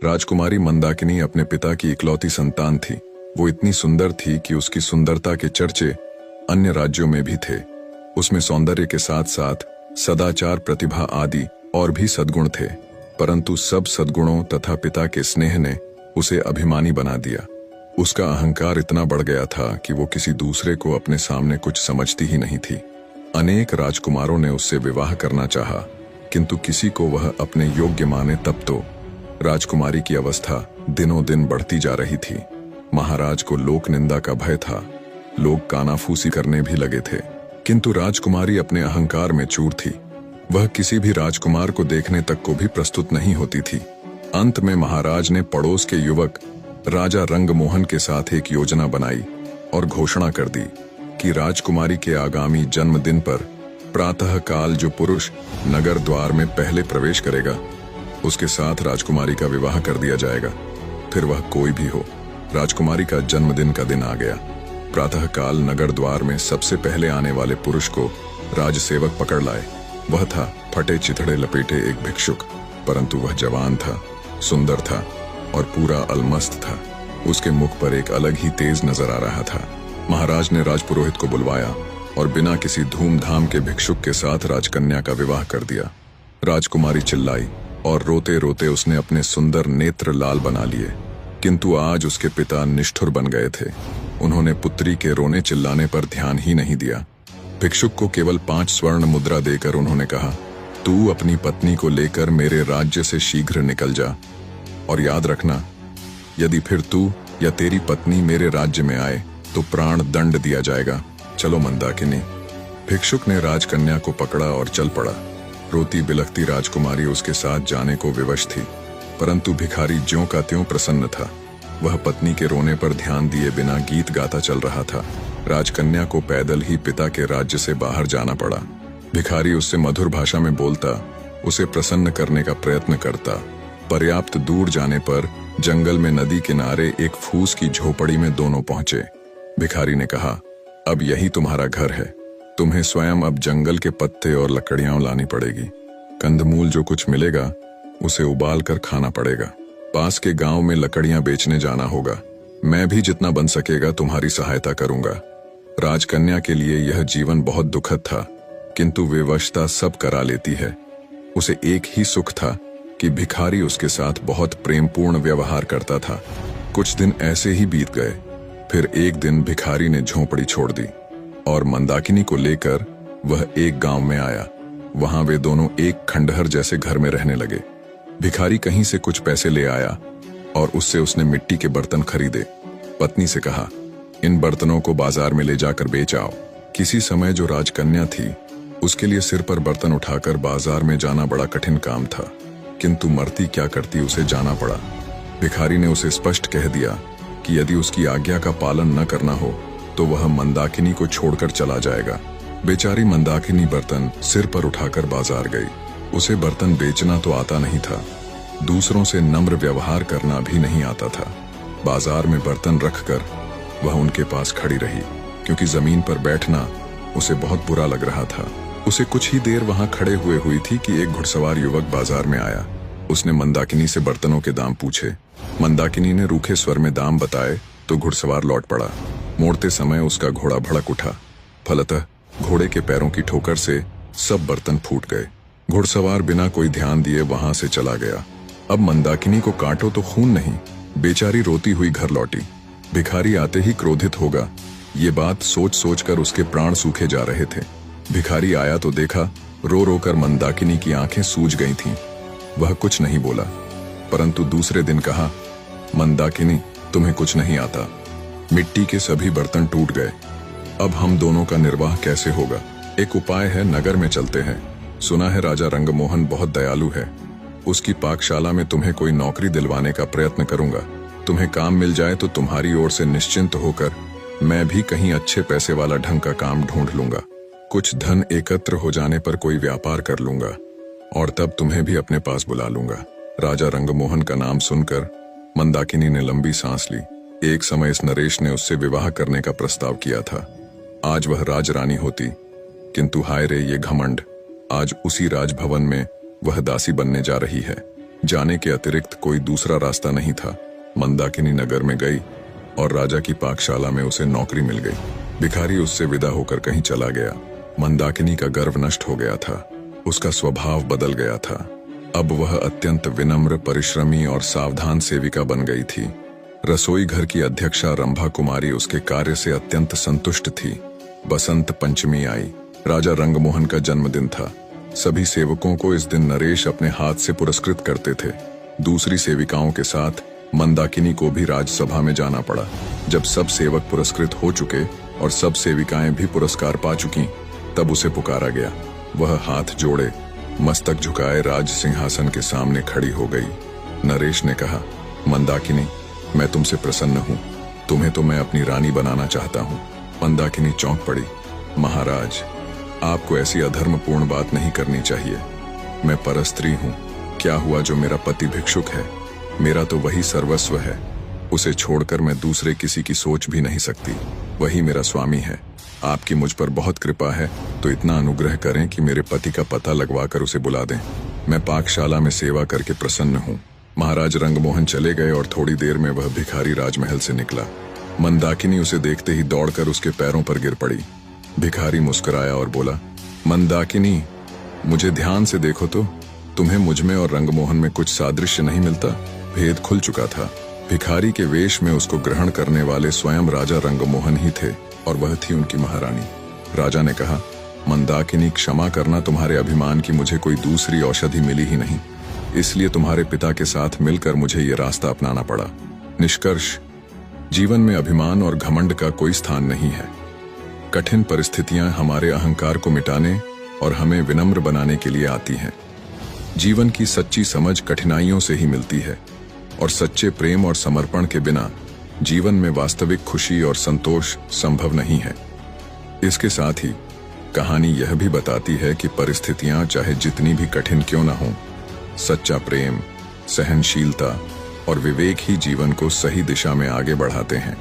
राजकुमारी मंदाकिनी अपने पिता की इकलौती संतान थी। वो इतनी सुंदर थी कि उसकी सुंदरता के चर्चे अन्य राज्यों में भी थे। उसमें सौंदर्य के साथ साथ सदाचार, प्रतिभा आदि और भी सद्गुण थे, परंतु सब सद्गुणों तथा पिता के स्नेह ने उसे अभिमानी बना दिया। उसका अहंकार इतना बढ़ गया था कि वो किसी दूसरे को अपने सामने कुछ समझती ही नहीं थी। अनेक राजकुमारों ने उससे विवाह करना चाहा, किंतु किसी को वह अपने योग्य माने तब तो। राजकुमारी की अवस्था दिनों दिन बढ़ती जा रही थी। महाराज को लोक निंदा का भय था। लोग कानाफूसी करने भी लगे थे, किंतु राजकुमारी अपने अहंकार में चूर थी। वह किसी भी राजकुमार को देखने तक को भी प्रस्तुत नहीं होती थी। अंत में महाराज ने पड़ोस के युवक राजा रंगमोहन के साथ एक योजना बनाई और घोषणा कर दी कि राजकुमारी के आगामी जन्मदिन पर प्रातः काल जो पुरुष नगर द्वार में पहले प्रवेश करेगा, उसके साथ राजकुमारी का विवाह कर दिया जाएगा, फिर वह कोई भी हो। राजकुमारी का जन्मदिन का दिन आ गया। प्रातः काल नगर द्वार में सबसे पहले आने वाले पुरुष को राजसेवक पकड़ लाए। वह था फटे चिथड़े लपेटे एक भिक्षुक, परंतु वह जवान था, सुंदर था और पूरा अलमस्त था। उसके मुख पर एक अलग ही तेज नजर आ रहा था। महाराज ने राजपुरोहित को बुलवाया और बिना किसी धूमधाम के भिक्षुक के साथ राजकन्या का विवाह कर दिया। राजकुमारी चिल्लाई और रोते रोते उसने अपने सुंदर नेत्र लाल बना लिए, किंतु आज उसके पिता निष्ठुर बन गए थे। उन्होंने पुत्री के रोने चिल्लाने पर ध्यान ही नहीं दिया। भिक्षुक को केवल 5 स्वर्ण मुद्रा देकर उन्होंने कहा, तू अपनी पत्नी को लेकर मेरे राज्य से शीघ्र निकल जा, और याद रखना, यदि फिर तू या तेरी पत्नी मेरे राज्य में आए तो प्राण दंड दिया जाएगा। चलो मंदाकिनी। भिक्षुक ने राजकन्या को पकड़ा और चल पड़ा। रोती बिलखती राजकुमारी उसके साथ जाने को विवश थी, परंतु भिखारी ज्यों का त्यों प्रसन्न था। वह पत्नी के रोने पर ध्यान दिए बिना गीत गाता चल रहा था। राजकन्या को पैदल ही पिता के राज्य से बाहर जाना पड़ा। भिखारी उससे मधुर भाषा में बोलता, उसे प्रसन्न करने का प्रयत्न करता। पर्याप्त दूर जाने पर जंगल में नदी किनारे एक फूस की झोपड़ी में दोनों पहुंचे। भिखारी ने कहा, अब यही तुम्हारा घर है। तुम्हें स्वयं अब जंगल के पत्ते और लकड़ियां लानी पड़ेगी। कंदमूल जो कुछ मिलेगा उसे उबाल कर खाना पड़ेगा। पास के गांव में लकड़ियां बेचने जाना होगा। मैं भी जितना बन सकेगा तुम्हारी सहायता करूंगा। राजकन्या के लिए यह जीवन बहुत दुखद था, किंतु विवशता सब करा लेती है। उसे एक ही सुख था कि भिखारी उसके साथ बहुत प्रेमपूर्ण व्यवहार करता था। कुछ दिन ऐसे ही बीत गए। फिर एक दिन भिखारी ने झोंपड़ी छोड़ दी और मंदाकिनी को लेकर वह एक गांव में आया। वहां वे दोनों एक खंडहर जैसे घर में रहने लगे। भिखारी कहीं से कुछ पैसे ले आया और उससे उसने मिट्टी के बर्तन खरीदे। पत्नी से कहा, इन बर्तनों को बाजार में ले जाकर बेच आओ। किसी समय जो राजकन्या थी, उसके लिए सिर पर बर्तन उठाकर बाजार में जाना बड़ा कठिन काम था, किंतु मरती क्या करती, उसे जाना पड़ा। भिखारी ने उसे स्पष्ट कह दिया कि यदि उसकी आज्ञा का पालन न करना हो तो वह मंदाकिनी को छोड़कर चला जाएगा। बेचारी मंदाकिनी बर्तन सिर पर उठाकर बाजार गई। उसे बर्तन बेचना तो आता नहीं था, दूसरों से नम्र व्यवहार करना भी नहीं आता था। बाजार में बर्तन रखकर वह उनके पास खड़ी रही, क्योंकि जमीन पर बैठना उसे बहुत बुरा लग रहा था। उसे कुछ ही देर वहां खड़े हुए हुई थी कि एक घुड़सवार युवक बाजार में आया। उसने मंदाकिनी से बर्तनों के दाम पूछे। मंदाकिनी ने रूखे स्वर में दाम बताए तो घुड़सवार लौट पड़ा। मोड़ते समय उसका घोड़ा भड़क उठा। फलतः घोड़े के पैरों की ठोकर से सब बर्तन फूट गए। घुड़सवार बिना कोई ध्यान दिए वहां से चला गया। अब मंदाकिनी को काटो तो खून नहीं। बेचारी रोती हुई घर लौटी। भिखारी आते ही क्रोधित होगा, ये बात सोच सोचकर उसके प्राण सूखे जा रहे थे। भिखारी आया तो देखा रो रो कर मंदाकिनी की आंखें सूज गई थीं। वह कुछ नहीं बोला, परंतु दूसरे दिन कहा, मंदाकिनी, तुम्हें कुछ नहीं आता। मिट्टी के सभी बर्तन टूट गए। अब हम दोनों का निर्वाह कैसे होगा? एक उपाय है, नगर में चलते हैं। सुना है राजा रंगमोहन बहुत दयालु है। उसकी पाकशाला में तुम्हें कोई नौकरी दिलवाने का प्रयत्न करूंगा। तुम्हें काम मिल जाए तो तुम्हारी ओर से निश्चिंत होकर मैं भी कहीं अच्छे पैसे वाला ढंग का काम ढूंढ लूंगा। कुछ धन एकत्र हो जाने पर कोई व्यापार कर लूंगा और तब तुम्हें भी अपने पास बुला लूंगा। राजा रंगमोहन का नाम सुनकर मंदाकिनी ने लंबी सांस ली। एक समय इस नरेश ने उससे विवाह करने का प्रस्ताव किया था। आज वह राजरानी होती, किंतु हाय रे ये घमंड, आज उसी राजभवन में वह दासी बनने जा रही है। जाने के अतिरिक्त कोई दूसरा रास्ता नहीं था। मंदाकिनी नगर में गई और राजा की पाकशाला में उसे नौकरी मिल गई। भिखारी उससे विदा होकर कहीं चला गया। मंदाकिनी का गर्व नष्ट हो गया था, उसका स्वभाव बदल गया था। अब वह अत्यंत विनम्र, परिश्रमी और सावधान सेविका बन गई थी। रसोई घर की अध्यक्षा रंभा कुमारी उसके कार्य से अत्यंत संतुष्ट थी। बसंत पंचमी आई। राजा रंगमोहन का जन्मदिन था। सभी सेवकों को इस दिन नरेश अपने हाथ से पुरस्कृत करते थे। दूसरी सेविकाओं के साथ मंदाकिनी को भी राजसभा में जाना पड़ा। जब सब सेवक पुरस्कृत हो चुके और सब सेविकाएं भी पुरस्कार पा चुकी, तब उसे पुकारा गया। वह हाथ जोड़े, मस्तक झुकाए राज सिंहासन के सामने खड़ी हो गई। नरेश ने कहा, मंदाकिनी, मैं तुमसे प्रसन्न हूँ। तुम्हें तो मैं अपनी रानी बनाना चाहता हूँ। मंदाकिनी चौंक पड़ी। महाराज, आपको ऐसी अधर्मपूर्ण बात नहीं करनी चाहिए। मैं परस्त्री हूँ। क्या हुआ जो मेरा पति भिक्षुक है? मेरा तो वही सर्वस्व है। उसे छोड़कर मैं दूसरे किसी की सोच भी नहीं सकती। वही मेरा स्वामी है। आपकी मुझ पर बहुत कृपा है, तो इतना अनुग्रह करें कि मेरे पति का पता लगवाकर उसे बुला दें। मैं पाकशाला में सेवा करके प्रसन्न हूँ। महाराज रंगमोहन चले गए और थोड़ी देर में वह भिखारी राजमहल से निकला। मंदाकिनी उसे देखते ही दौड़कर उसके पैरों पर गिर पड़ी। भिखारी मुस्कुराया और बोला, मंदाकिनी, मुझे ध्यान से देखो तो तुम्हें मुझमें और रंगमोहन में कुछ सादृश्य नहीं मिलता? भेद खुल चुका था। भिखारी के वेश में उसको ग्रहण करने वाले स्वयं राजा रंगमोहन ही थे और वह थी उनकी महारानी। राजा ने कहा, मंदाकिनी, क्षमा करना, तुम्हारे अभिमान की मुझे कोई दूसरी औषधि मिली ही नहीं, इसलिए तुम्हारे पिता के साथ मिलकर मुझे ये रास्ता अपनाना पड़ा। निष्कर्ष, जीवन में अभिमान और घमंड का कोई स्थान नहीं है। कठिन परिस्थितियां हमारे अहंकार को मिटाने और हमें विनम्र बनाने के लिए आती हैं। जीवन की सच्ची समझ कठिनाइयों से ही मिलती है और सच्चे प्रेम और समर्पण के बिना जीवन में वास्तविक खुशी और संतोष संभव नहीं है। इसके साथ ही कहानी यह भी बताती है कि परिस्थितियां चाहे जितनी भी कठिन क्यों न हों, सच्चा प्रेम, सहनशीलता और विवेक ही जीवन को सही दिशा में आगे बढ़ाते हैं।